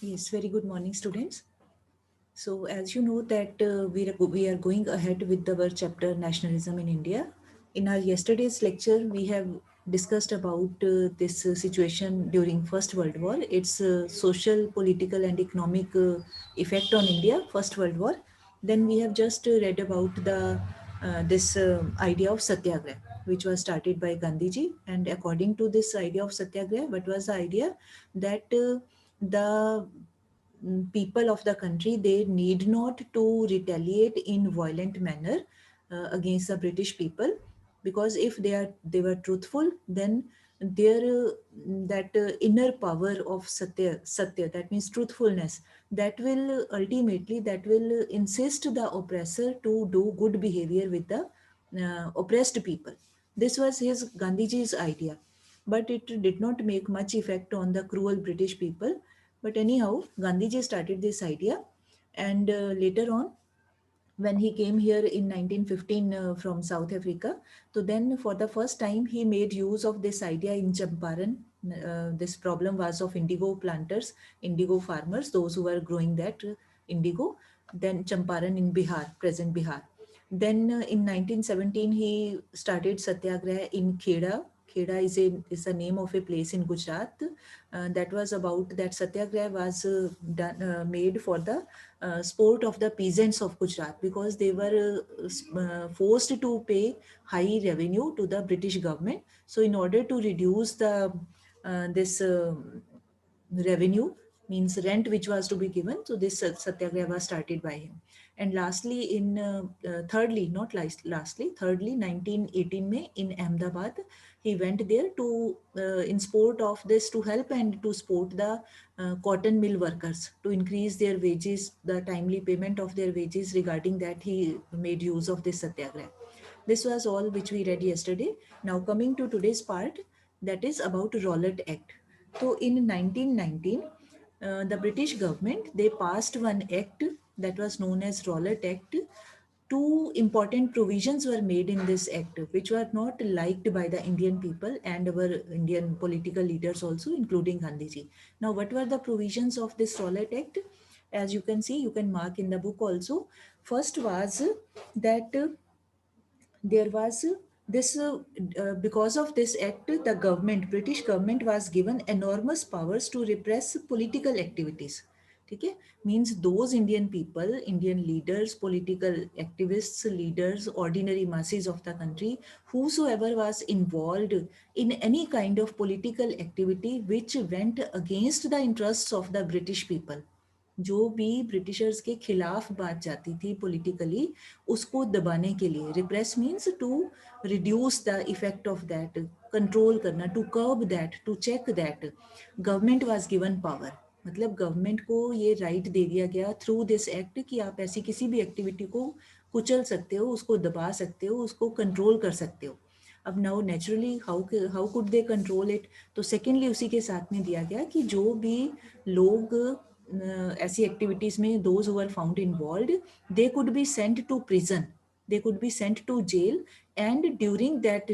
Yes, very good morning, students. So, as you know that we are going ahead with our chapter Nationalism in India. In our yesterday's lecture, we have discussed about this situation during First World War, its social, political, and economic effect on India, First World War. Then we have just read about the this idea of Satyagraha, which was started by Gandhiji. And according to this idea of Satyagraha, what was the idea that the people of the country, they need not to retaliate in violent manner against the British people, because if they were truthful, then their that inner power of satya, that means truthfulness, that will ultimately that will insist the oppressor to do good behavior with the oppressed people. This was his Gandhiji's idea, but it did not make much effect on the cruel British people. But anyhow, Gandhiji started this idea, and later on, when he came here in 1915 from South Africa, so then for the first time he made use of this idea in Champaran. This problem was of indigo planters, indigo farmers, those who were growing that indigo. Then Champaran in Bihar, present Bihar. Then in 1917 he started Satyagraha in Kheda. Kheda is the name of a place in Gujarat. That was about that Satyagraha was made for the sport of the peasants of Gujarat, because they were forced to pay high revenue to the British government. So in order to reduce the this revenue, means rent which was to be given, so this Satyagraha was started by him. And lastly, in thirdly, not lastly, thirdly, 1918 May in Ahmedabad, he went there to in support of this, to help and to support the cotton mill workers, to increase their wages, the timely payment of their wages. Regarding that, he made use of this Satyagraha. This was all which we read yesterday. Now coming to today's part, that is about Rowlatt Act. So in 1919, the British government, they passed one act that was known as Rowlatt Act. Two important provisions were made in this act, which were not liked by the Indian people and our Indian political leaders also, including Gandhiji. Now, what were the provisions of this Rowlatt Act? As you can see, you can mark in the book also. First was that there was this because of this act, the government, British government, was given enormous powers to repress political activities. Okay, means those Indian people, Indian leaders, political activists, leaders, ordinary masses of the country, whosoever was involved in any kind of political activity which went against the interests of the British people, जो भी Britishers के खिलाफ बात जाती थी politically, उसको दबाने के लिए, repress means to reduce the effect of that, control करना, to curb that, to check that, government was given power. मतलब गवर्नमेंट को ये राइट दे दिया गया थ्रू दिस एक्ट कि आप ऐसी किसी भी एक्टिविटी को कुचल सकते हो, उसको दबा सकते हो, उसको कंट्रोल कर सकते हो। अब now naturally how could they control it? तो सेकेंडली उसी के साथ में दिया गया कि जो भी लोग ऐसी एक्टिविटीज में, those who are found involved, they could be sent to prison, they could be sent to jail, and during that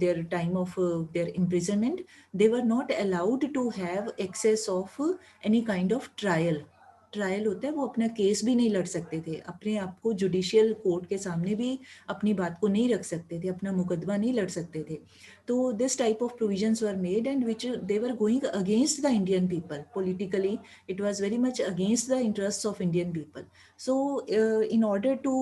their time of their imprisonment, they were not allowed to have access of any kind of trial. Trial होता है, वो अपना case भी नहीं लड़ सकते थे, अपने आप को जुडिशियल कोर्ट के सामने भी अपनी बात को नहीं रख सकते थे, अपना मुकदमा नहीं लड़ सकते थे। तो this type of provisions were made, and which they were going against the Indian people politically. It was very much against the interests of Indian people. So in order to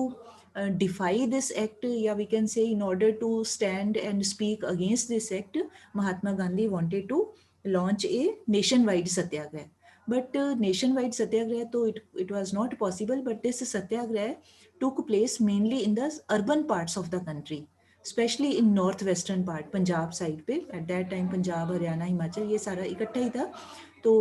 defy this act, yeah, we can say, in order to stand and speak against this act, Mahatma Gandhi wanted to launch a nationwide satyagraha. But nationwide satyagraha, so it was not possible. But this satyagraha took place mainly in the urban parts of the country, specially in north western part, Punjab side पे। At that time Punjab, Haryana, Himachal, ये सारा इकट्ठा ही था। तो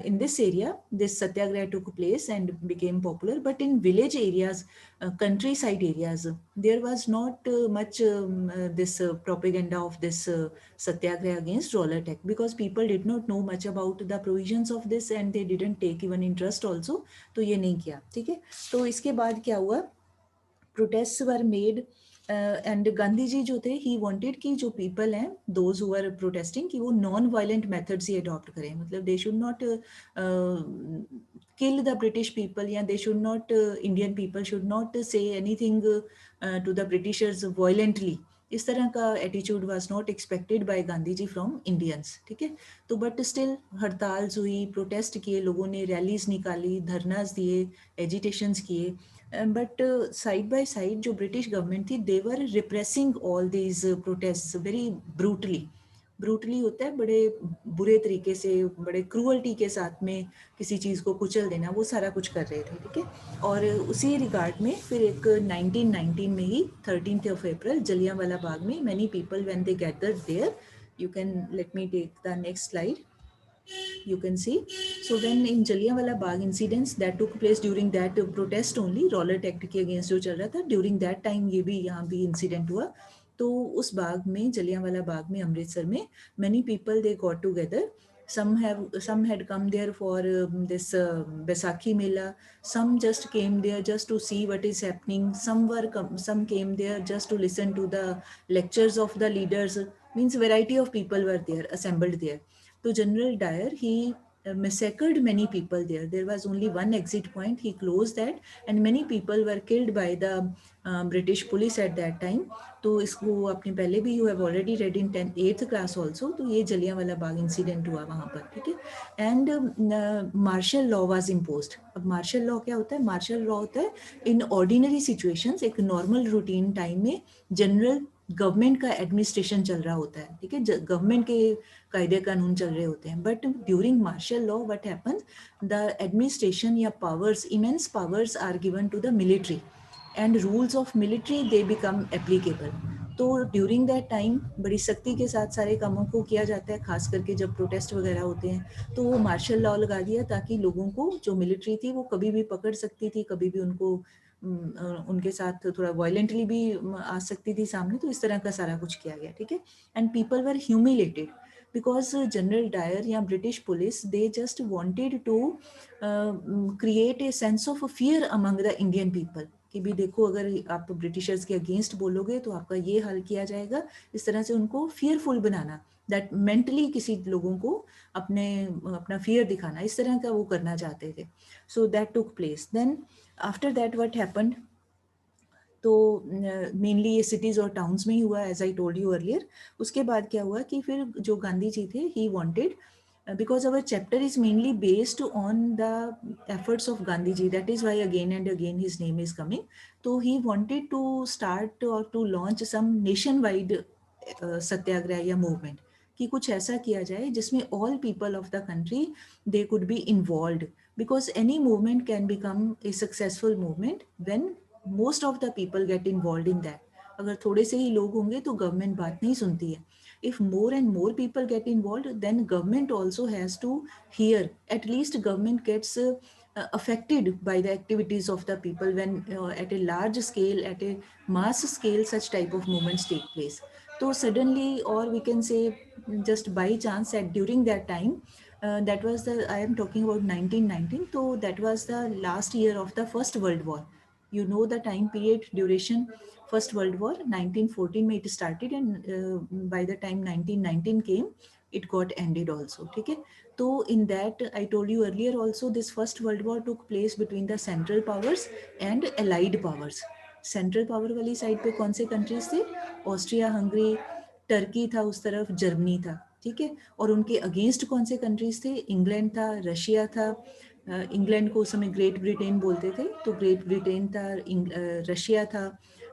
in this area this satyagraha took place and became popular, but in village areas, country side areas, there was not much this propaganda of this satyagraha against Rowlatt Act, because people did not know much about the provisions of this and they didn't take even interest also. तो ये नहीं किया, ठीक है। तो इसके बाद क्या हुआ, protests were made and Gandhi ji जो थे ही वांटेड कि जो पीपल हैं दोज हु आर प्रोटेस्टिंग कि वो नॉन वायलेंट मेथड्स ही अडॉप्ट करें, मतलब they should not kill the British people, या they should not Indian people should not say anything to the Britishers violently. इस तरह का attitude was not expected by Gandhi ji from Indians, ठीक है। तो but still हड़ताल हुई, प्रोटेस्ट किए लोगों ने, रैलीज निकाली, धरनाज दिए, एजिटेशंस किए, बट साइड बाय साइड जो ब्रिटिश गवर्नमेंट थी they were repressing all these protest very brutally. Brutally होता है बड़े बुरे तरीके से, बड़े क्रूअल्टी के साथ में किसी चीज़ को कुचल देना, वो सारा कुछ कर रहे थे, ठीक है। और उसी रिगार्ड में फिर एक 1919 में ही 13th of April Jallianwala Bagh में many people when they gathered there, you can let me take the next slide, you can see. So when in Jallianwala Bagh incidents that took place during that protest only, Rowlatt Act के against जो चल रहा था, during that time ये भी यहाँ भी incident हुआ। तो उस बाग में, जलियांवाला बाग में अमृतसर में, many people they got together. Some had come there for this Baisakhi Mela. Some just came there just to see what is happening. Some came there just to listen to the lectures of the leaders. Means variety of people were there, assembled there. So General Dyer, he massacred many people there. There was only one exit point. He closed that, and many people were killed by the British police at that time. तो इसको आपने पहले भी you have already read in 8th class also. तो ये Jallianwala Bagh incident हुआ वहाँ पर, ठीक है। And martial law was imposed. अब मार्शल लॉ क्या होता है? मार्शल लॉ होता है इन ऑर्डिनरी सिचुएशंस, एक नॉर्मल रूटीन टाइम में जनरल गवर्नमेंट का एडमिनिस्ट्रेशन चल रहा होता है, ठीक है, गवर्नमेंट के कायदे कानून चल रहे होते हैं। But during martial law what happens, the administration या powers, immense powers are given to the military, and rules of military they become applicable. तो ड्यूरिंग दैट टाइम बड़ी सख्ती के साथ सारे कामों को किया जाता है, खास करके जब प्रोटेस्ट वगैरह होते हैं। तो वो मार्शल लॉ लगा दिया ताकि लोगों को, जो मिलिट्री थी वो कभी भी पकड़ सकती थी, कभी भी उनको उनके साथ थोड़ा वायलेंटली भी आ सकती थी सामने। तो इस तरह का सारा कुछ किया गया, ठीक है। And people were humiliated because General Dyer या British police, they just wanted to create a sense of fear among the Indian people कि भी देखो अगर आप ब्रिटिशर्स के अगेंस्ट बोलोगे तो आपका ये हाल किया जाएगा। इस तरह से उनको फियरफुल बनाना, दैट मेंटली किसी लोगों को अपना फियर दिखाना, इस तरह का वो करना चाहते थे। So that took place. Then after that what happened, तो मेनली ये सिटीज़ और टाउन्स में ही हुआ, as I told you earlier. उसके बाद क्या हुआ कि फिर जो गांधी जी थे, he wanted, because our chapter is mainly based on the efforts of Gandhi ji, that is why again and again his name is coming. So he wanted to start or to launch some nationwide satyagraha या movement, कि कुछ ऐसा किया जाए जिसमें all people of the country they could be involved, because any movement can become a successful movement when most of the people get involved in that. अगर थोड़े से ही लोग होंगे तो गवर्नमेंट बात नहीं सुनती है। If more and more people get involved, then government also has to hear. At least government gets affected by the activities of the people when at a large scale, at a mass scale, such type of movements take place. So suddenly, or we can say just by chance, that during that time, that was the, I am talking about 1919, so that was the last year of the First World War. You know the time period duration. First World War 1914 में it started, and by the time 1919 came, it got ended also, ठीक है। तो in that I told you earlier also, this First World War took place between the Central Powers and Allied Powers. Central power वाली side पे कौन से countries थे? Austria Hungary, Turkey था उस तरफ, जर्मनी था, ठीक है। और उनके अगेंस्ट कौन से कंट्रीज थे? इंग्लैंड था, रशिया था। इंग्लैंड को उस समय ग्रेट ब्रिटेन बोलते थे, तो ग्रेट ब्रिटेन था, रशिया था,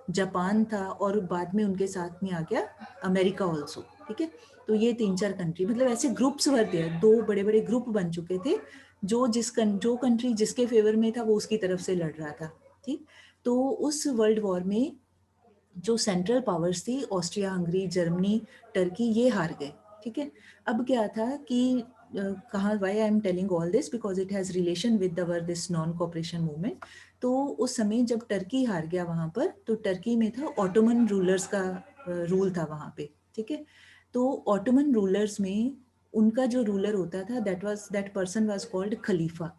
जापान था, और बाद में उनके साथ में आ गया अमेरिका ऑल्सो, ठीक है। तो ये 3-4 कंट्री, मतलब ऐसे ग्रुप्स वर थे, 2 बड़े बड़े ग्रुप बन चुके थे, जो कंट्री जिसके फेवर में था वो उसकी तरफ से लड़ रहा था, ठीक। तो उस वर्ल्ड वॉर में जो सेंट्रल पावर्स थी, ऑस्ट्रिया हंगरी, जर्मनी, टर्की, ये हार गए, ठीक है। अब क्या था कि कहाँ, why I am telling all this, because it has relation with our this non cooperation movement. तो उस समय जब टर्की हार गया वहाँ पर, तो टर्की में था ऑटोमन रूलर्स का रूल था वहाँ पे, ठीक है। तो ऑटोमन रूलर्स में उनका जो रूलर होता था, दैट पर्सन वाज कॉल्ड खलीफा।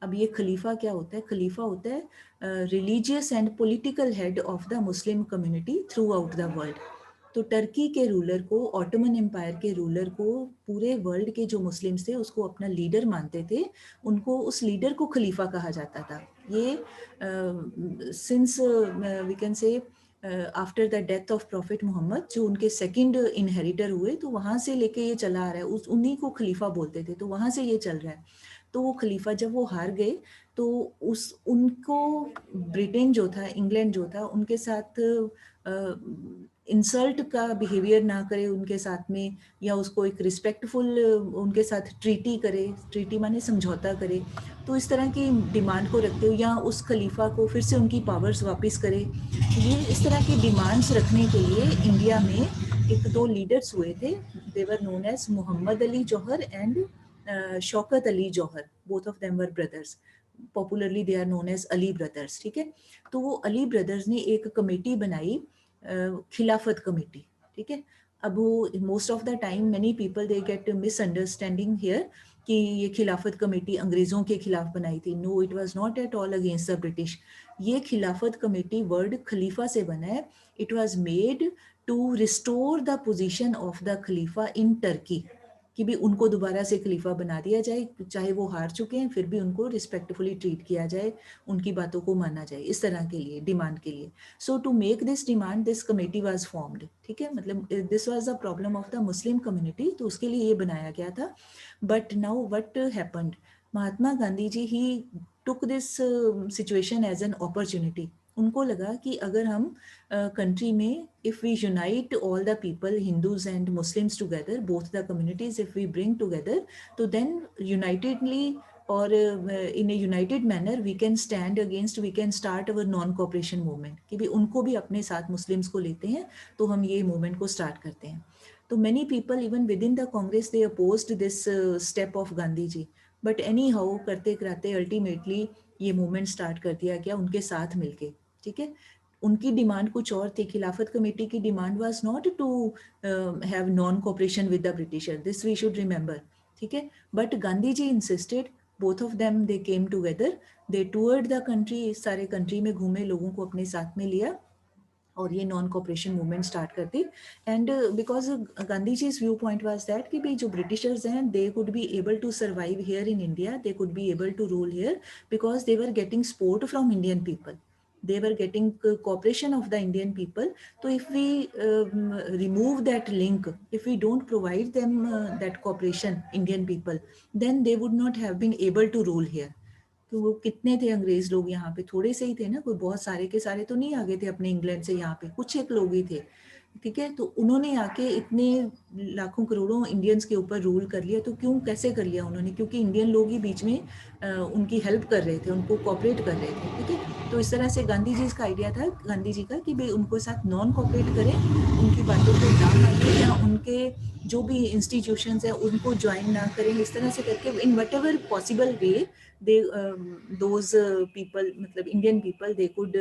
अब ये खलीफा क्या होता है? खलीफा होता है religious and political head of the Muslim community through out the world. तो टर्की के रूलर को, ऑटोमन एम्पायर के रूलर को, पूरे वर्ल्ड के जो मुस्लिम्स थे उसको अपना लीडर मानते थे, उनको, उस लीडर को खलीफा कहा जाता था। ये since we can say after the death of prophet Muhammad, जो उनके सेकंड इनहेरिटर हुए, तो वहाँ से लेके ये चला आ रहा है, उस उन्हीं को खलीफा बोलते थे, तो वहाँ से ये चल रहा है। तो वो खलीफा जब वो हार गए तो उस उनको ब्रिटेन जो था, इंग्लैंड जो था, उनके साथ इंसल्ट का बिहेवियर ना करे उनके साथ में, या उसको एक रिस्पेक्टफुल उनके साथ ट्रीटी करे, ट्रीटी माने समझौता करे, तो इस तरह की डिमांड को रखते हुए, या उस खलीफा को फिर से उनकी पावर्स वापस करे, ये इस तरह की डिमांड्स रखने के लिए इंडिया में एक दो लीडर्स हुए थे। They were known as Mohammad Ali Jauhar and Shaukat Ali Jauhar, both of them were brothers, popularly they are known as Ali brothers. ठीक है, तो वो अली ब्रदर्स ने एक कमेटी बनाई, खिलाफत कमेटी। ठीक है, अब वो most of the time many people they get misunderstanding here कि ये खिलाफत कमेटी अंग्रेजों के खिलाफ बनाई थी। No, it was not at all against the British. ये खिलाफत कमेटी वर्ड खलीफा से बना है। It was made to restore the position of the खलीफा इन टर्की, कि भी उनको दोबारा से खलीफा बना दिया जाए, चाहे वो हार चुके हैं फिर भी उनको रिस्पेक्टफुली ट्रीट किया जाए, उनकी बातों को माना जाए, इस तरह के लिए, डिमांड के लिए। So to make this demand this committee was formed. ठीक है, मतलब this was the problem of the Muslim community, तो उसके लिए ये बनाया गया था। But now what happened, Mahatma Gandhi ji ही took this situation as an opportunity. उनको लगा कि अगर हम कंट्री में, if we unite all the people, Hindus and Muslims together, both the communities, if we bring together, तो देन यूनाइटेडली और in a united manner we can stand against, we can start our non cooperation movement, कि भी उनको भी अपने साथ Muslims को लेते हैं तो हम ये मूवमेंट को स्टार्ट करते हैं। तो many people even within the congress they opposed this step of Gandhi ji, but anyhow करते कराते अल्टीमेटली ये मूवमेंट स्टार्ट कर दिया गया उनके साथ मिलके। ठीक है, उनकी डिमांड कुछ और थी। खिलाफत कमेटी की demand was not to have non cooperation with the Britisher, this we should remember. ठीक है, but Gandhi ji insisted, both of them they came together, they toured the country, सारे कंट्री में घूमे, लोगों को अपने साथ में लिया और ये नॉन कॉपरेशन मूवमेंट स्टार्ट कर दी। And because Gandhi ji view point was that कि भाई जो ब्रिटिशर्स हैं they could be able to survive here in India, they could be able to rule here because they were getting support from Indian people, they were getting cooperation of the Indian people. So if we remove that link, if we don't provide them that cooperation, Indian people, then they would not have been able to rule here. तो वो कितने थे अंग्रेज लोग यहाँ पे? थोड़े से ही थे ना, कोई बहुत सारे के सारे तो नहीं आ गए थे अपने इंग्लैंड से यहाँ पे, कुछ एक लोग ही थे। ठीक है, तो उन्होंने आके इतने लाखों करोड़ों इंडियंस के ऊपर रूल कर लिया। तो क्यों, कैसे कर लिया उन्होंने? क्योंकि इंडियन लोग ही बीच में उनकी हेल्प कर रहे थे, उनको कोऑपरेट कर रहे थे। ठीक है, तो इस तरह से गांधी जी का आइडिया था, गांधी जी का, कि भाई उनको साथ नॉन कोऑपरेट करें, उनकी बातों को ना माने, या उनके जो भी इंस्टीट्यूशंस हैं उनको ज्वाइन ना करें, इस तरह से करके in what ever possible way they those people, मतलब Indian people, they could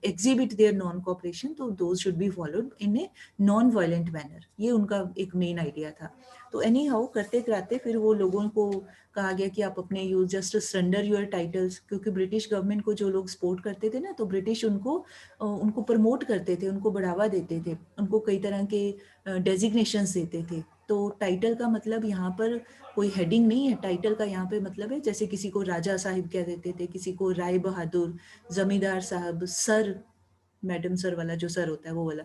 exhibit their non cooperation, तो those should be followed in a non violent manner। ये उनका एक मेन आइडिया था। तो एनी हाउ करते कराते फिर वो लोगों को कहा गया कि आप अपने you just surrender your titles, क्योंकि ब्रिटिश गवर्नमेंट को जो लोग सपोर्ट करते थे ना, तो ब्रिटिश उनको प्रमोट करते थे, उनको बढ़ावा देते थे, उनको कई तरह के डेजिग्नेशंस देते थे। तो टाइटल का मतलब यहाँ पर कोई हेडिंग नहीं है, टाइटल का यहाँ पे मतलब है, जैसे किसी को राजा साहिब कह देते थे, किसी को राय बहादुर, जमींदार साहब, सर, मैडम सर वाला जो सर होता है वो वाला।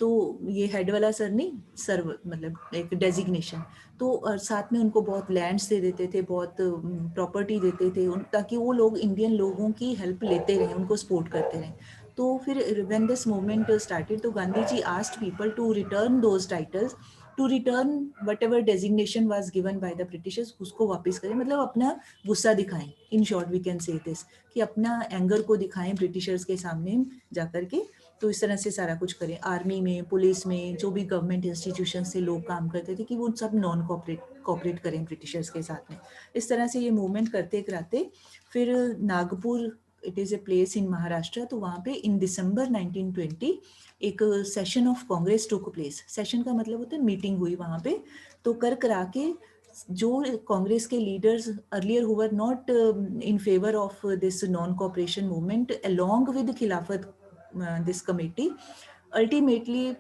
तो ये हेड वाला सर नहीं, सर मतलब एक डेजिग्नेशन। तो और साथ में उनको बहुत लैंड्स दे देते थे, बहुत प्रॉपर्टी देते थे, ताकि वो लोग इंडियन लोगों की हेल्प लेते रहें, उनको सपोर्ट करते रहें। तो फिर व्हेन दिस मूवमेंट स्टार्टेड, तो Gandhi ji asked people to return those titles, to return whatever designation was given by the Britishers, उसको वापस करें, मतलब अपना गुस्सा दिखाएं। In short we can say this, कि अपना एंगर को दिखाएं ब्रिटिशर्स के सामने जाकर के। तो इस तरह से सारा कुछ करें। आर्मी में, पुलिस में, जो भी गवर्नमेंट इंस्टीट्यूशन से लोग काम करते थे, कि वो सब नॉन कोऑपरेट करें ब्रिटिशर्स के साथ में। इस तरह से ये मूवमेंट करते कराते फिर Nagpur, it is a place in Maharashtra, तो वहाँ पे इन दिसंबर 1920 एक session of Congress took place. Session का मतलब होता है मीटिंग हुई वहाँ पे। तो कर करा के जो कांग्रेस के leaders earlier who were not in favour of this non cooperation movement along with खिलाफत this committee, ultimately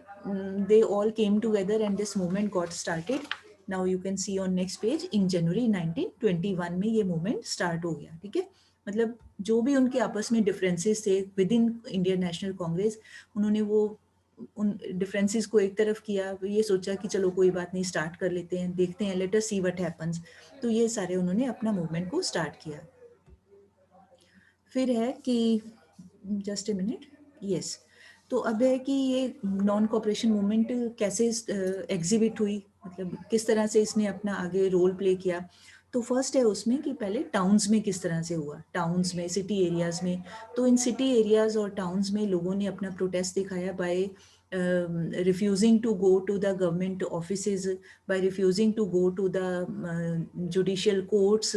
they all came together and this movement got started. Now you can see on next page, in January 1921 में ये movement start हो गया. ठीक है, मतलब जो भी उनके आपस में डिफरेंसेस थे with in Indian National Congress, उन्होंने वो उन डिफरेंसेस को एक तरफ किया, ये सोचा कि चलो कोई बात नहीं, स्टार्ट कर लेते हैं, देखते हैं, let us see what happens. तो ये सारे उन्होंने अपना मूवमेंट को स्टार्ट किया. फिर है कि जस्ट ए मिनट, यस, तो अब है कि ये नॉन कॉपरेशन मूवमेंट कैसे एग्जिबिट हुई, मतलब किस तरह से इसने अपना आगे रोल प्ले किया. तो फर्स्ट है उसमें कि पहले टाउन्स में किस तरह से हुआ, टाउन्स में, सिटी एरियाज में. तो इन सिटी एरियाज और टाउन्स में लोगों ने अपना प्रोटेस्ट दिखाया bye refusing to go to the government offices, by refusing to go to the judicial courts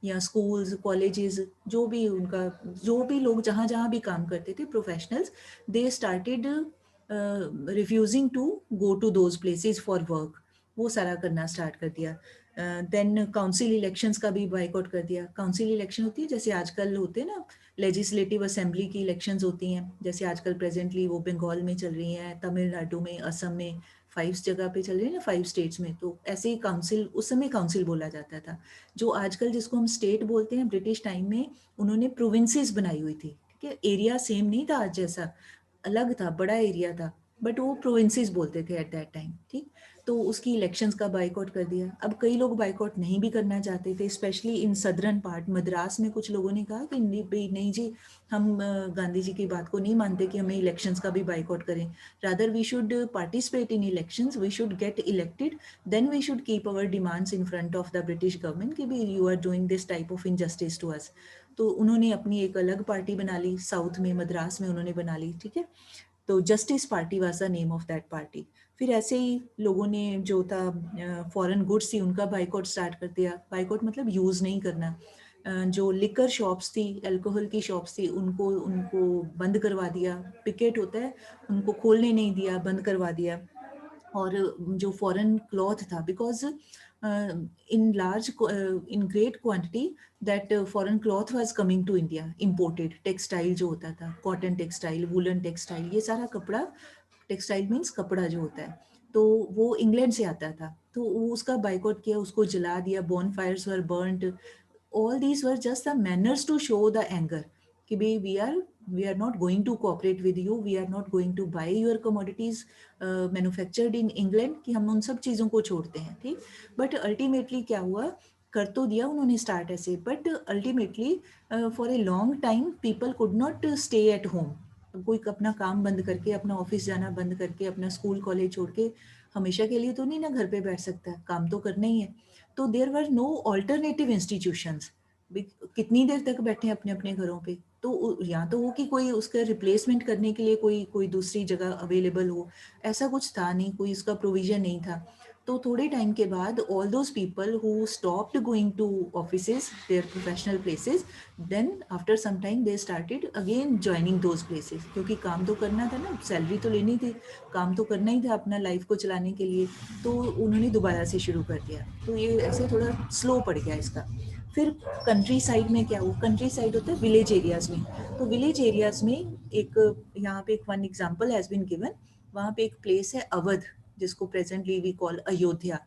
या स्कूल्स, कॉलेजेस, जो भी उनका, जो भी लोग जहाँ जहाँ भी काम करते थे professionals, they started refusing to go to those places for work. वो सारा करना स्टार्ट कर दिया. देन काउंसिल इलेक्शंस का भी बाइकआउट कर दिया. काउंसिल इलेक्शन होती है जैसे आजकल होते हैं ना, लेजिस्लेटिव असेंबली की इलेक्शंस होती हैं, जैसे आजकल प्रेजेंटली वो बंगाल में चल रही हैं, तमिलनाडु में, असम में, 5 जगह पे चल रही है ना, 5 स्टेट्स में. तो ऐसे ही काउंसिल, उस समय काउंसिल बोला जाता था. जो आजकल जिसको हम स्टेट बोलते हैं, ब्रिटिश टाइम में उन्होंने प्रोविंसेस बनाई हुई थी. ठीक है, एरिया सेम नहीं था आज जैसा, अलग था, बड़ा एरिया था, बट वो प्रोविंसेस बोलते थे एट दैट टाइम. ठीक, तो उसकी इलेक्शंस का बाइकआउट कर दिया. अब कई लोग बाइकआउट नहीं भी करना चाहते थे, specially in southern part, Madras में कुछ लोगों ने कहा कि नहीं जी, हम गांधी जी की बात को नहीं मानते कि हमें इलेक्शंस का भी बाइकआउट करें. Rather we should participate in elections, we should get elected, then we should keep our demands in front of the British government कि भी you are doing this type of injustice to us. तो उन्होंने अपनी एक अलग party बना ली, south में, मद्रास में उन्होंने बना ली. ठीक है, तो justice party was the name of that party. फिर ऐसे ही लोगों ने जो था फॉरेन गुड्स थी उनका बाइकआउट स्टार्ट कर दिया. बाइकआउट मतलब यूज़ नहीं करना. जो लिकर शॉप्स थी, अल्कोहल की शॉप्स थी, उनको उनको बंद करवा दिया. पिकेट होता है, उनको खोलने नहीं दिया, बंद करवा दिया. और जो फॉरेन क्लॉथ था, because in large, in great quantity, that foreign cloth was coming to India, imported textile जो होता था, कॉटन टेक्सटाइल, वुलन टेक्सटाइल, ये सारा कपड़ा, टेक्सटाइल मीन्स कपड़ा जो होता है, तो वो इंग्लैंड से आता था. तो वो उसका बाइकआउट किया, उसको जला दिया, bonfires were burned. All these were just the manners to show the anger कि भाई we are not going to cooperate with you, we are not going to buy your commodities manufactured in England, कि हम उन सब चीज़ों को छोड़ते हैं. ठीक, बट अल्टीमेटली क्या हुआ, कर तो दिया उन्होंने स्टार्ट ऐसे, but ultimately for a long time people could not stay at home. कोई अपना काम बंद करके, अपना ऑफिस जाना बंद करके, अपना स्कूल कॉलेज छोड़ के हमेशा के लिए तो नहीं ना घर पे बैठ सकता, काम तो करना ही है. तो there were no alternative institutions. कितनी देर तक बैठे अपने अपने घरों पे. तो या तो हो कि कोई उसका रिप्लेसमेंट करने के लिए कोई कोई दूसरी जगह अवेलेबल हो, ऐसा कुछ था नहीं, कोई उसका प्रोविजन नहीं था. तो थोड़े टाइम के बाद all those people who stopped going to offices, their professional places, then after some time they started again joining those places, क्योंकि काम तो करना था ना, सैलरी तो लेनी थी, काम तो करना ही था अपना लाइफ को चलाने के लिए. तो उन्होंने दोबारा से शुरू कर दिया. तो ये ऐसे थोड़ा स्लो पड़ गया इसका. फिर कंट्री साइड में क्या हुआ, कंट्री साइड होता है विलेज एरियाज में. तो विलेज एरियाज में एक, यहाँ पे एक one example has been given. वहाँ पे एक प्लेस है अवध, जिसको प्रेजेंटली वी कॉल अयोध्या.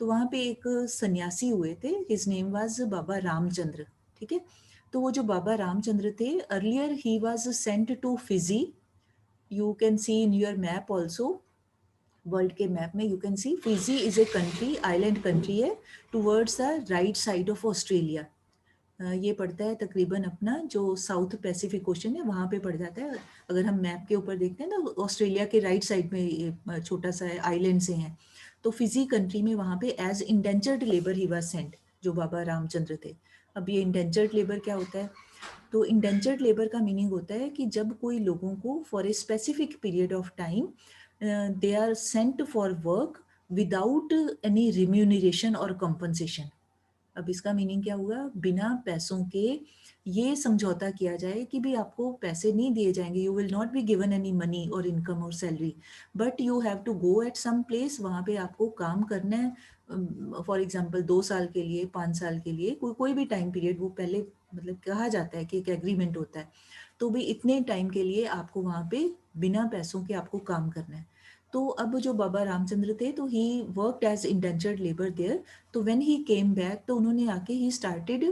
तो वहाँ पे एक सन्यासी हुए थे, his name was Baba Ramchandra. ठीक है, तो वो जो बाबा रामचंद्र थे, earlier he was sent to Fiji. You can see in your map also, world के मैप में you can see Fiji is a country, island country है, towards the right side of Australia. ये पड़ता है तकरीबन अपना जो साउथ पैसिफिक ओशन है वहाँ पे पड़ जाता है. अगर हम मैप के ऊपर देखते हैं तो ऑस्ट्रेलिया के राइट साइड में ये छोटा सा आइलैंड से हैं. तो फिजी कंट्री में वहाँ पे as indentured labour he was sent, जो बाबा रामचंद्र थे. अब ये इंडेंचर्ड लेबर क्या होता है, तो इंडेंचर्ड लेबर का मीनिंग होता है कि जब कोई लोगों को for a specific period of time they are sent for work without any remuneration और कंपनसेशन. अब इसका मीनिंग क्या हुआ, बिना पैसों के ये समझौता किया जाए कि भी आपको पैसे नहीं दिए जाएंगे, you will not be given any money और इनकम और salary, but you have to go at some place, वहाँ पे आपको काम करना है, फॉर एग्जांपल 2 साल के लिए, 5 साल के लिए, कोई भी टाइम पीरियड वो पहले मतलब कहा जाता है कि एक एग्रीमेंट होता है, तो भी इतने टाइम के लिए आपको वहाँ पे बिना पैसों के आपको काम करना है। तो अब जो बाबा रामचंद्र थे तो he worked as indentured labour there. तो व्हेन ही केम बैक तो उन्होंने आके he started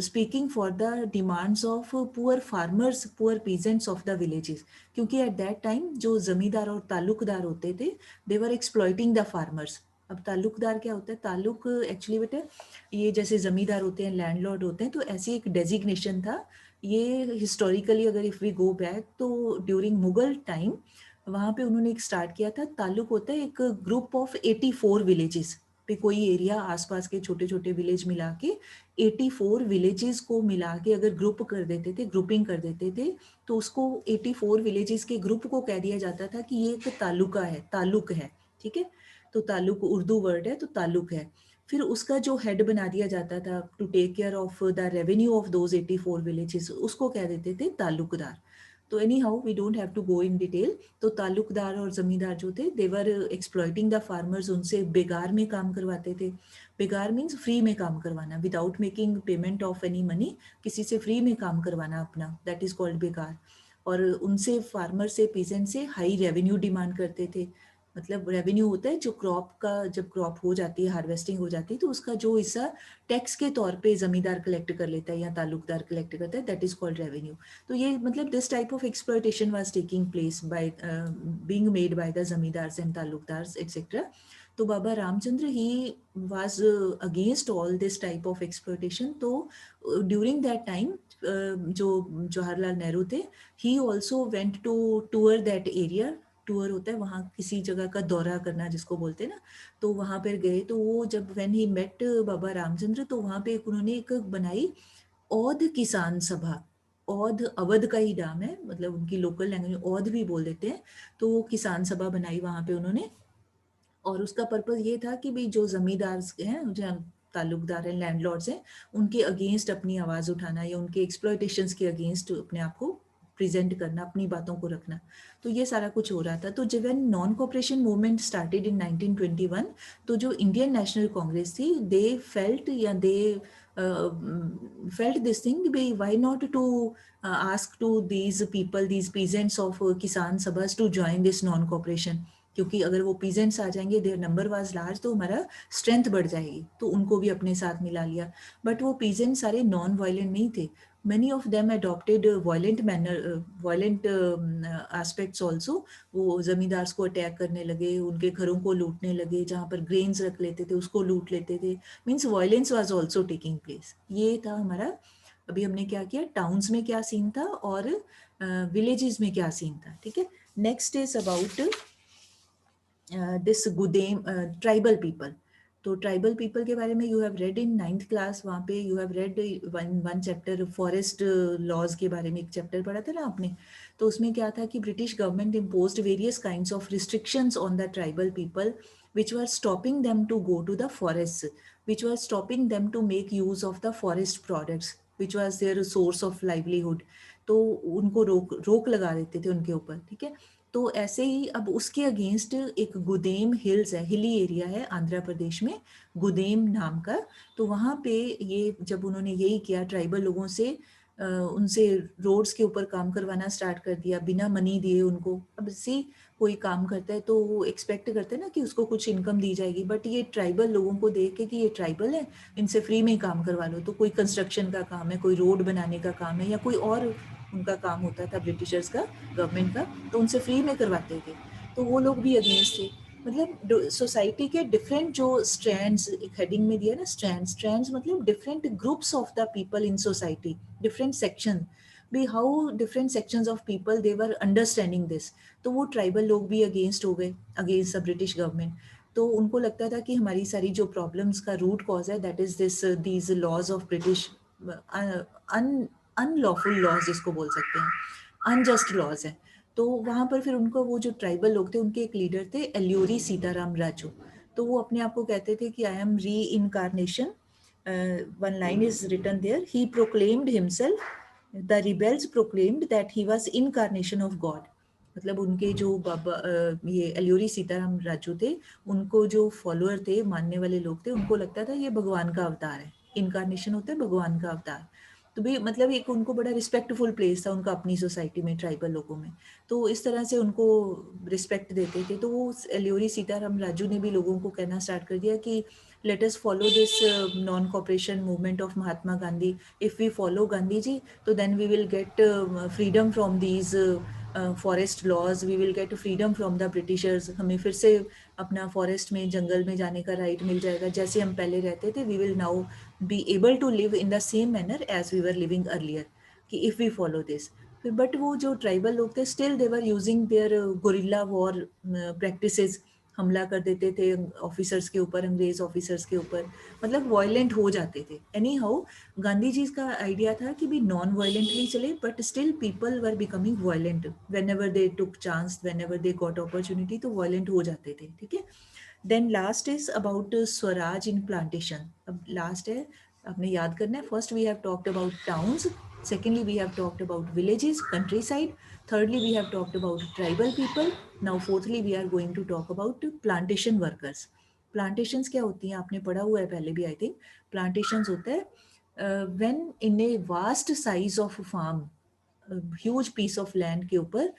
speaking for the demands of poor farmers, poor peasants of the villages. क्योंकि एट दैट टाइम जो जमींदार और ताल्लुकदार होते थे, they were exploiting the farmers. अब ताल्लुकदार क्या होता है? ताल्लुक एक्चुअली बेटा ये जैसे जमींदार होते हैं, लैंडलॉर्ड होते हैं, तो ऐसी एक डेजिग्नेशन था। ये हिस्टोरिकली अगर इफ़ वी गो बैक तो ड्यूरिंग मुगल टाइम वहाँ पे उन्होंने एक स्टार्ट किया था। ताल्लुक होता है एक ग्रुप ऑफ 84 विलेजेस पे, कोई एरिया आसपास के छोटे छोटे विलेज मिला के 84 विलेजेस को मिला के अगर ग्रुप कर देते थे, ग्रुपिंग कर देते थे, तो उसको 84 विलेजेस के ग्रुप को कह दिया जाता था कि ये एक तालुका है, ताल्लुक है। ठीक है, तो ताल्लुक उर्दू वर्ड है, तो ताल्लुक है। फिर उसका जो हेड बना दिया जाता था to take care of the revenue of those 84 villages, उसको कह देते थे ताल्लुकदार। तो any how we don't have to go in detail. तो ताल्लुकदार और जमींदार जो थे, देवर एक्सप्लॉइटिंग द फार्मर्स, उनसे बेगार में काम करवाते थे। बेगार मीन्स फ्री में काम करवाना, without making payment of any money, किसी से फ्री में काम करवाना अपना, दैट इज कॉल्ड बेगार। और उनसे फार्मर से, पीजेंट से हाई रेवेन्यू डिमांड करते थे। मतलब रेवेन्यू होता है जो क्रॉप का, जब क्रॉप हो जाती है, हार्वेस्टिंग हो जाती है, तो उसका जो हिस्सा टैक्स के तौर पे जमींदार कलेक्ट कर लेता है या ताल्लुकदार कलेक्ट करता है, दैट इज कॉल्ड रेवेन्यू। तो ये मतलब this type of exploitation was taking place by being made by the zamindars and taluqdars etcetera. तो Baba Ramchandra he was against all this type of exploitation. तो ड्यूरिंग दैट टाइम जो जवाहरलाल नेहरू थे, he also went to tour that area. Tour होता है वहाँ किसी जगह का दौरा करना जिसको बोलते हैं ना, तो वहाँ पर गए। तो वो जब व्हेन ही मेट बाबा रामचंद्र, तो वहाँ पे उन्होंने एक बनाई औध किसान सभा। औध अवध का ही नाम है, मतलब उनकी लोकल लैंग्वेज में औध भी बोल देते हैं। तो वो किसान सभा बनाई वहाँ पे उन्होंने, और उसका पर्पज ये था कि भाई जो जमींदार हैं, जो ताल्लुकदार हैं, लैंडलॉर्ड्स हैं, उनके अगेंस्ट अपनी आवाज़ उठाना या उनके एक्सप्लॉयटेशंस के अगेंस्ट अपने आप को प्रेजेंट करना, अपनी बातों को रखना। तो ये सारा कुछ हो रहा था। तो जब non cooperation movement started in 1921, तो जो इंडियन नेशनल कांग्रेस थी, दे फेल्ट या they felt this thing, why not to ask to these people, these peasants of Kisan Sabhas to join this non cooperation. क्योंकि अगर वो पीजेंट्स आ जाएंगे, देयर नंबर वाज लार्ज, तो हमारा स्ट्रेंथ बढ़ जाएगी, तो उनको भी अपने साथ मिला लिया। बट वो पीजेंट्स सारे नॉन वायलेंट नहीं थे। Many of them adopted violent manner, violent aspects also. वो जमींदार्स को अटैक करने लगे, उनके घरों को लूटने लगे, जहाँ पर ग्रेन्स रख लेते थे उसको लूट लेते थे। Means violence was also taking place. ये था हमारा। अभी हमने क्या किया, टाउन्स में क्या सीन था और विलेजेस में क्या सीन था। ठीक है, next is about this Gudem tribal people. तो ट्राइबल पीपल के बारे में you have read in 9th class, वहाँ पे you have read one chapter forest laws के बारे में, एक चैप्टर पढ़ा था ना आपने। तो उसमें क्या था कि British government imposed various kinds of restrictions on the tribal people which were stopping them to go to the forests, which were stopping them to make use of the forest products, which was their source of livelihood। तो उनको रोक रोक लगा देते थे उनके ऊपर। ठीक है, तो ऐसे ही अब उसके अगेंस्ट एक गुदेम हिल्स है, हिली एरिया है आंध्र प्रदेश में, गुदेम नाम का। तो वहाँ पे ये जब उन्होंने यही किया, ट्राइबल लोगों से उनसे रोड्स के ऊपर काम करवाना स्टार्ट कर दिया बिना मनी दिए उनको। अब से कोई काम करता है तो वो एक्सपेक्ट करते हैं ना कि उसको कुछ इनकम दी जाएगी, बट ये ट्राइबल लोगों को देख के कि ये ट्राइबल है, इनसे फ्री में ही काम करवा लो। तो कोई कंस्ट्रक्शन का काम है, कोई रोड बनाने का काम है, या कोई और उनका काम होता था ब्रिटिशर्स का, गवर्नमेंट का, तो उनसे फ्री में करवाते थे। तो वो लोग भी अगेंस्ट थे। मतलब सोसाइटी के डिफरेंट जो स्ट्रैंड्स, एक हेडिंग में दिया ना, स्ट्रैंड्स, स्ट्रैंड्स मतलब different groups of the people in society, different section, भी how different sections of people they were understanding this. तो वो ट्राइबल लोग भी अगेंस्ट हो गए, अगेंस्ट द ब्रिटिश गवर्नमेंट। तो उनको लगता था कि हमारी सारी जो प्रॉब्लम्स का रूट कॉज है, that is this these laws of British, unlawful laws जिसको बोल सकते हैं, अनजस्ट लॉज है। तो वहाँ पर फिर उनको, वो जो ट्राइबल लोग थे, उनके एक लीडर थे एल्यूरी सीताराम राजू। तो वो अपने आप को कहते थे कि I am reincarnation. One line is written there, he proclaimed himself, the rebels proclaimed that he was incarnation of God. मतलब उनके जो बाबा ये अल्योरी सीताराम राजू थे, उनको जो फॉलोअर थे, मानने वाले लोग थे, उनको लगता था ये भगवान का अवतार है, इनकारनेशन होता है भगवान का अवतार। तो भी मतलब एक उनको बड़ा रिस्पेक्टफुल प्लेस था उनका अपनी सोसाइटी में, ट्राइबल लोगों में। तो इस तरह से उनको रिस्पेक्ट देते थे। तो वो अल्योरी सीताराम राजू ने भी लोगों को कहना स्टार्ट कर दिया कि let us follow this non-cooperation movement of Mahatma Gandhi. If we follow Gandhi ji, so then we will get freedom from these forest laws. We will get freedom from the Britishers. हमें फिर से अपना forest में, जंगल में जाने का right मिल जाएगा, जैसे हम पहले रहते थे. We will now be able to live in the same manner as we were living earlier. कि if we follow this. But वो जो ट्राइबल लोग थे, still they were using their guerrilla war practices, हमला कर देते थे ऑफिसर्स के ऊपर, अंग्रेज ऑफिसर्स के ऊपर, मतलब वायलेंट हो जाते थे. एनी हाउ गांधी जी का आइडिया था कि भी नॉन वायलेंटली चले, but still people were becoming violent whenever they took chance, whenever they got opportunity, तो वायलेंट हो जाते थे. ठीक है. Then last is about swaraj in plantation. अब लास्ट है, आपने याद करना है. First we have talked about towns, secondly we have talked about villages, countryside, thirdly we have talked about tribal people, now fourthly we are going to talk about plantation workers. Plantations क्या होती हैं, आपने पढ़ा हुआ है पहले भी, I think. Plantations होता है when in a vast size of farm, huge piece of land के ऊपर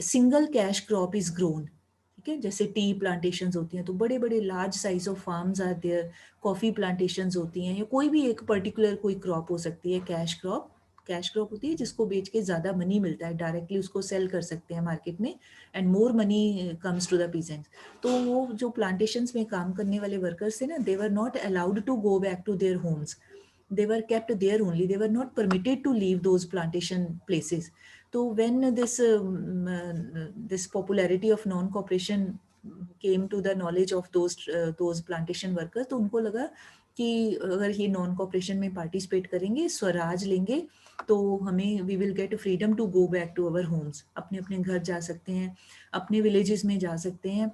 single cash crop is grown. ठीक है. जैसे टी प्लांटेशन होती हैं, तो बड़े बड़े large size of farms are there. Coffee plantation होती हैं, या कोई भी एक पर्टिकुलर कोई क्रॉप हो सकती है, कैश क्रॉप. कैश क्रॉप होती है जिसको बेच के ज़्यादा मनी मिलता है, डायरेक्टली उसको सेल कर सकते हैं मार्केट में, and more money comes to the peasants. तो वो जो प्लांटेशंस में काम करने वाले वर्कर्स थे ना, they were not allowed to go back to their homes. They were kept there only. They were not permitted to leave those plantation places. So when this popularity of non-cooperation came to the knowledge of those plantation workers, तो उनको लगा कि अगर ये non cooperation में participate करेंगे, स्वराज लेंगे, तो हमें we will get freedom to go back to our homes. अपने अपने घर जा सकते हैं, अपने विलेजेस में जा सकते हैं,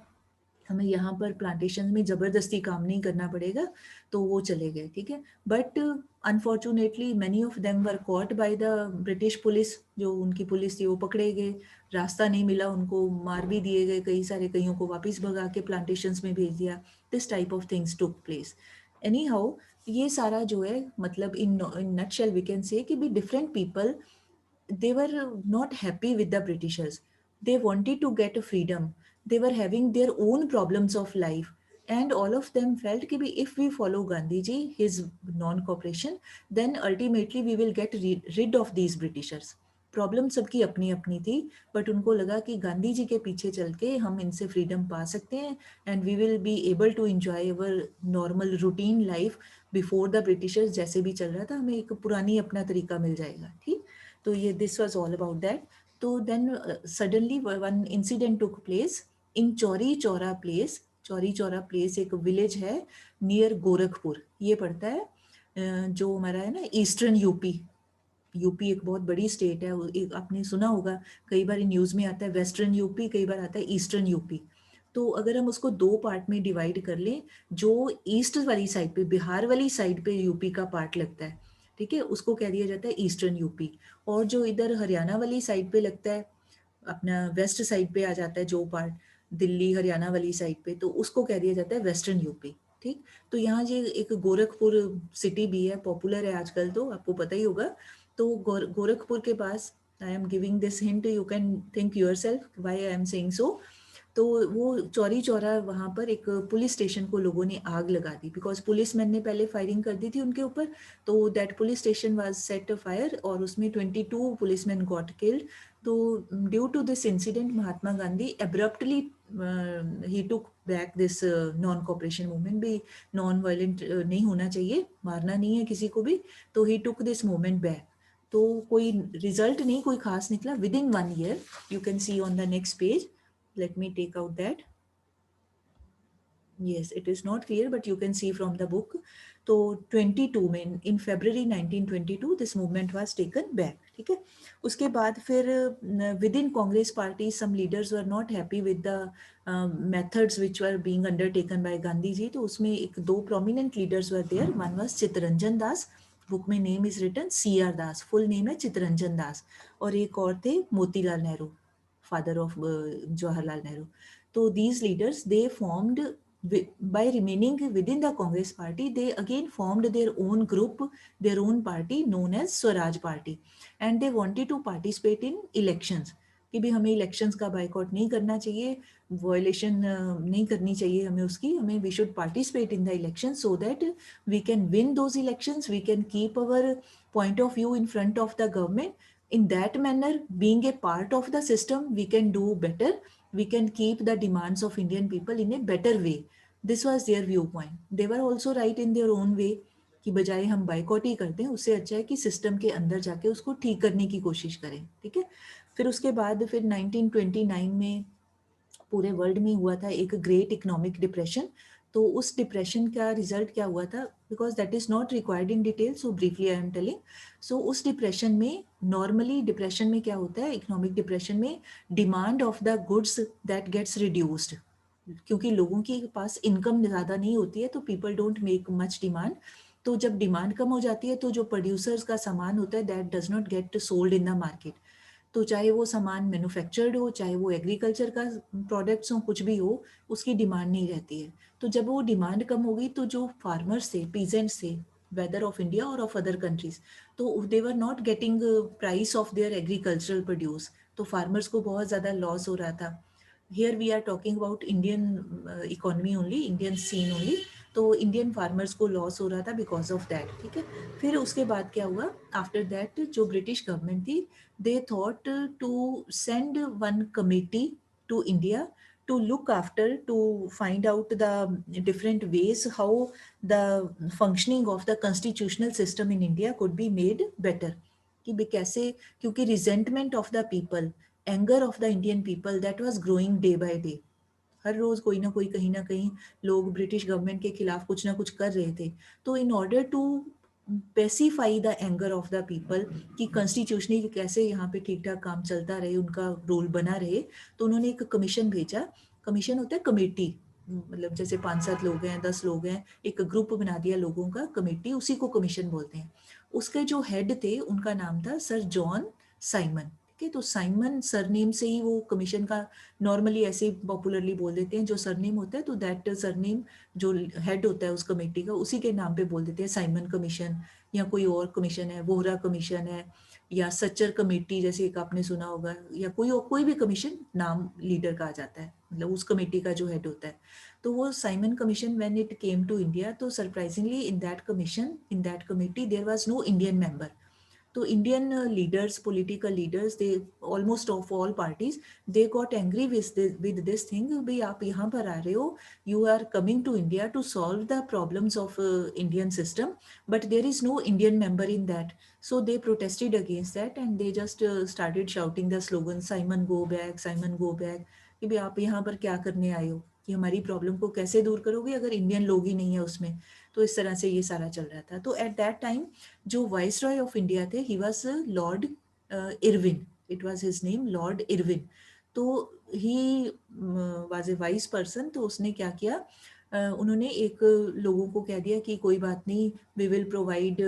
हमें यहाँ पर प्लांटेशन में ज़बरदस्ती काम नहीं करना पड़ेगा. तो वो चले गए. ठीक है. But unfortunately many of them were caught by the British police. जो उनकी पुलिस थी वो पकड़े गए, रास्ता नहीं मिला उनको, मार भी दिए गए कई सारे, कईयों को वापस भगा के प्लांटेशंस में भेज दिया. This type of things took place. Any how ये सारा जो है, मतलब इन नटशेल वी कैन से कि भी different people, they were not happy with the Britishers. They wanted to get freedom. They were having their own problems of life. And all of them felt that if we follow Gandhiji, his non-cooperation, then ultimately we will get rid of these Britishers. Problem सबकी अपनी अपनी थी, but उनको लगा कि गांधी जी के पीछे चल के हम इनसे फ्रीडम पा सकते हैं, and we will be able to enjoy our normal routine life before the Britishers. जैसे भी चल रहा था, हमें एक पुरानी अपना तरीका मिल जाएगा. ठीक. तो ये this was all about that. तो then suddenly one incident took place in Chauri Chaura place. Chauri Chaura place एक विलेज है नियर गोरखपुर. ये पड़ता है जो हमारा है ना ईस्टर्न यूपी. यूपी एक बहुत बड़ी स्टेट है. एक आपने सुना होगा, कई बार न्यूज़ में आता है वेस्टर्न यूपी, कई बार आता है ईस्टर्न यूपी. तो अगर हम उसको दो पार्ट में डिवाइड कर लें, जो ईस्ट वाली साइड पे, बिहार वाली साइड पे यूपी का पार्ट लगता है, ठीक है, उसको कह दिया जाता है ईस्टर्न यूपी. और जो इधर हरियाणा वाली साइड पे लगता है, अपना वेस्ट साइड पे आ जाता है जो पार्ट, दिल्ली हरियाणा वाली साइड पे, तो उसको कह दिया जाता है वेस्टर्न यूपी. ठीक. तो यहाँ ये एक गोरखपुर सिटी भी है, पॉपुलर है आजकल, तो आपको पता ही होगा. तो गोरखपुर के पास, I am giving this hint, you can think yourself why I am saying so. तो वो चौरी चौरा, वहाँ पर एक पुलिस स्टेशन को लोगों ने आग लगा दी, बिकॉज पुलिसमैन ने पहले फायरिंग कर दी थी उनके ऊपर. तो that police station was set fire, और उसमें 22 पुलिसमैन गॉट किल्ड. तो due to this incident, Mahatma Gandhi abruptly he took back this non cooperation movement. भी नॉन वायलेंट नहीं होना चाहिए, मारना नहीं है किसी को भी. तो ही टुक दिस मूवमेंट बैक. तो कोई रिजल्ट नहीं कोई खास निकला. With in 1 year, you can C on the next page. Let me take out that. Yes, it is not clear, but you can see from the book. तो 22 में, in February 1922, this movement was taken back. ठीक है. उसके बाद फिर within Congress party, some leaders were not happy with the methods which were being undertaken by Gandhi ji. तो उसमें एक दो prominent leaders were there. One was Chittaranjan Das. Book में name is written CR Das, full name है चित्तरंजन दास. और एक और थे Motilal Nehru. father of Jawaharlal Nehru. So these leaders, they formed, by remaining within the Congress party, they again formed their own group, their own party known as Swaraj Party, and they wanted to participate in elections. कि भी हमें elections का boycott नहीं करना चाहिए, violation नहीं करनी चाहिए हमें उसकी, हमें we should participate in the election so that we can win those elections, we can keep our point of view in front of the government. In that manner, being a part of the system, we can do better, we can keep the demands of Indian people in a better way. This was their viewpoint. They were also right in their own way कि बजाय हम boycott ही कर दें, उससे अच्छा है कि system के अंदर जाके उसको ठीक करने की कोशिश करें. ठीक है. फिर उसके बाद फिर 1929 में पूरे वर्ल्ड में हुआ था एक ग्रेट इकोनॉमिक डिप्रेशन. तो उस डिप्रेशन का रिजल्ट क्या हुआ था, because that is not required in detail, so briefly I am telling. So उस डिप्रेशन में, नॉर्मली डिप्रेशन में क्या होता है, इकोनॉमिक डिप्रेशन में demand of the goods that gets reduced, क्योंकि लोगों के पास इनकम ज़्यादा नहीं होती है तो people don't make much demand. तो जब डिमांड कम हो जाती है तो जो प्रोड्यूसर्स का सामान होता है that does not get sold in the market. तो चाहे वो सामान मैन्युफैक्चर्ड हो, चाहे वो एग्रीकल्चर का प्रोडक्ट्स हो, कुछ भी हो, उसकी डिमांड नहीं रहती है. तो जब वो डिमांड कम हो गई तो जो फार्मर्स थे, पीजेंट्स थे, वेदर ऑफ इंडिया और ऑफ अदर कंट्रीज, तो they were not getting price of their agricultural produce. तो फार्मर्स को बहुत ज़्यादा लॉस हो रहा था. Here we are talking about Indian economy only, Indian scene only. तो इंडियन फार्मर्स को लॉस हो रहा था बिकॉज ऑफ दैट. ठीक है. फिर उसके बाद क्या हुआ, आफ्टर दैट जो ब्रिटिश गवर्नमेंट थी, they thought to send one committee to India to look after, to find out the different ways how the functioning of the constitutional system in India could be made better. कि भी कैसे, क्योंकि resentment of the people, anger of the Indian people, that was growing day by day. हर रोज कोई ना कहीं लोग British government के खिलाफ कुछ ना कुछ कर रहे थे. तो in order to pacify the anger of the people कि कॉन्स्टिट्यूशनली कैसे यहाँ पे ठीक ठाक काम चलता रहे, उनका रोल बना रहे, तो उन्होंने एक कमीशन भेजा. कमीशन होता है कमेटी, मतलब जैसे 5-7 लोग हैं, 10 लोग हैं, एक ग्रुप बना दिया लोगों का, कमेटी, उसी को कमीशन बोलते हैं. उसके जो हेड थे उनका नाम था सर जॉन साइमन. ठीक है. तो साइमन सरनेम से ही वो कमीशन का, नॉर्मली ऐसे पॉपुलरली बोल देते हैं, जो सरनेम होता है तो दैट सरनेम जो हेड होता है उस कमेटी का, उसी के नाम पे बोल देते हैं साइमन कमीशन, या कोई और कमीशन है, वोहरा कमीशन है, या सच्चर कमेटी जैसे एक आपने सुना होगा, या कोई भी कमीशन नाम लीडर का आ जाता है, मतलब उस कमेटी का जो हेड होता है. तो वो Simon commission when it came to India, तो surprisingly in that commission, in that committee there was no Indian member. तो Indian leaders, political leaders, they almost of all parties, they got angry with this thing. भाई आप यहाँ पर आ रहे हो, you are coming to India to solve the problems of Indian system, but there is no Indian member in that. So they protested against that and they just started shouting the slogan, Simon go back, Simon go back. कि भाई आप यहाँ पर क्या करने आए हो, कि हमारी प्रॉब्लम को कैसे दूर करोगे अगर इंडियन लोग ही नहीं है उसमें. तो इस तरह से ये सारा चल रहा था. तो एट दैट टाइम जो वाइस रॉय ऑफ इंडिया थे, he was Lord Irwin, it was his name Lord Irwin. तो he was a wise person. तो उसने क्या किया, उन्होंने एक लोगों को कह दिया कि कोई बात नहीं, we will provide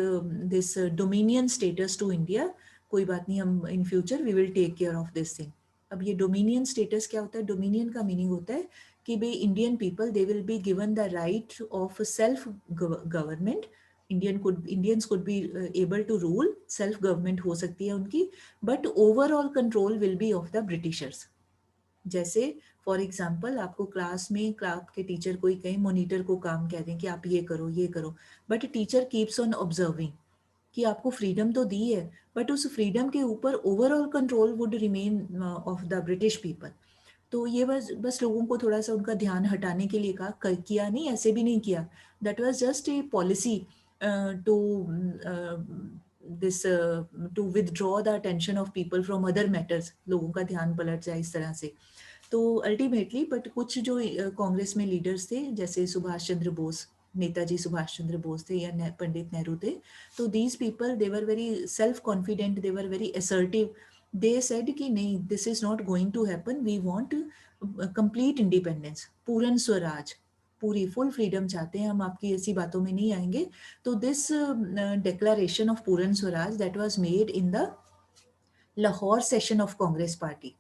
this dominion status to India, कोई बात नहीं, हम in future we will take care of this thing. अब ये डोमिनियन स्टेटस क्या होता है, डोमिनियन का मीनिंग होता है कि भाई Indian people, they will be given the right of self government. Indians could be able to rule, self government हो सकती है उनकी, but overall control will be of the Britishers. जैसे फॉर एग्जाम्पल आपको क्लास में क्लास के teacher कोई कहीं मॉनिटर को काम कह दें कि आप ये करो, but teacher keeps on observing कि आपको फ्रीडम तो दी है, बट उस फ्रीडम के ऊपर overall control would remain of the British people. तो ये बस लोगों को थोड़ा सा उनका ध्यान हटाने के लिए कहा, किया नहीं, ऐसे भी नहीं किया. That was just a policy to this to withdraw the attention of people from other matters, लोगों का ध्यान पलट जाए इस तरह से. तो अल्टीमेटली बट कुछ जो कांग्रेस में लीडर्स थे, जैसे सुभाष चंद्र बोस, नेताजी सुभाष चंद्र बोस थे, या पंडित नेहरू थे, तो these people they were very self confident, they were very assertive. They said कि नहीं, this is not going to happen, we want complete independence, Purna Swaraj, पूरी फुल फ्रीडम चाहते हैं हम, आपकी ऐसी बातों में नहीं आएंगे. तो दिस डिक्लेरेशन ऑफ पूर्ण Swaraj that was made in the Lahore session of Congress party.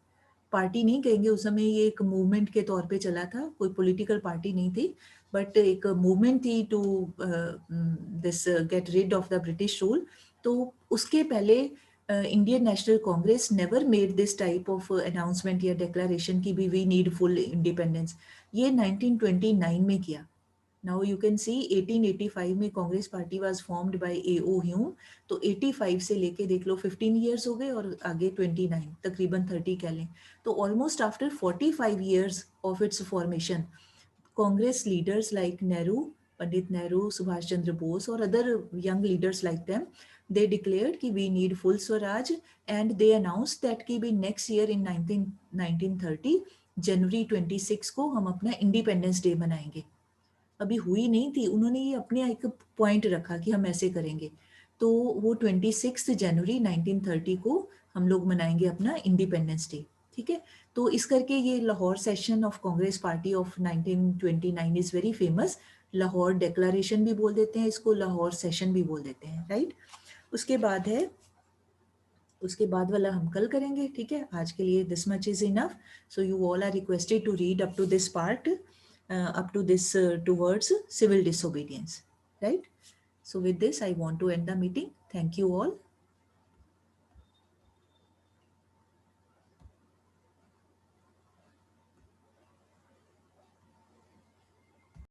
Party नहीं कहेंगे, उस समय ये एक मूवमेंट के तौर पे चला था, कोई पॉलिटिकल पार्टी नहीं थी, बट एक मूवमेंट थी to this get rid of the British rule. तो उसके पहले Indian National Congress never made this type of announcement या डिक्लेरेशन कि वी नीड फुल इंडिपेंडेंस। ये 1929 में किया। नाउ यू कैन सी 1885 में Congress party was formed by A.O. Hume. तो 85 से लेके देख लो 15 ईयर्स हो गए और आगे 29, तकरीबन 30 कह लें। तो almost after 45 years of its formation, Congress leaders like Nehru, Pandit Nehru, Subhash Chandra Bose, or other young leaders like them, they declared कि we need full Swaraj, and they announced that कि भी next year in 1930 जनवरी 26 को हम अपना independence day मनाएंगे। अभी हुई नहीं थी, उन्होंने ये अपने एक पॉइंट रखा कि हम ऐसे करेंगे। तो वो 26 जनवरी 1930 को हम लोग मनाएंगे अपना इंडिपेंडेंस डे। ठीक है, तो इस करके ये Lahore session of Congress party of 1929 is very famous. Lahore declaration भी बोल देते हैं इसको, लाहौर सेशन भी बोल देते हैं, राइट। उसके बाद है, उसके बाद वाला हम कल करेंगे। ठीक है, आज के लिए this much is enough. So you all are requested to read up to this part, up to this towards civil disobedience, right? So with this I want to end the meeting. Thank you all.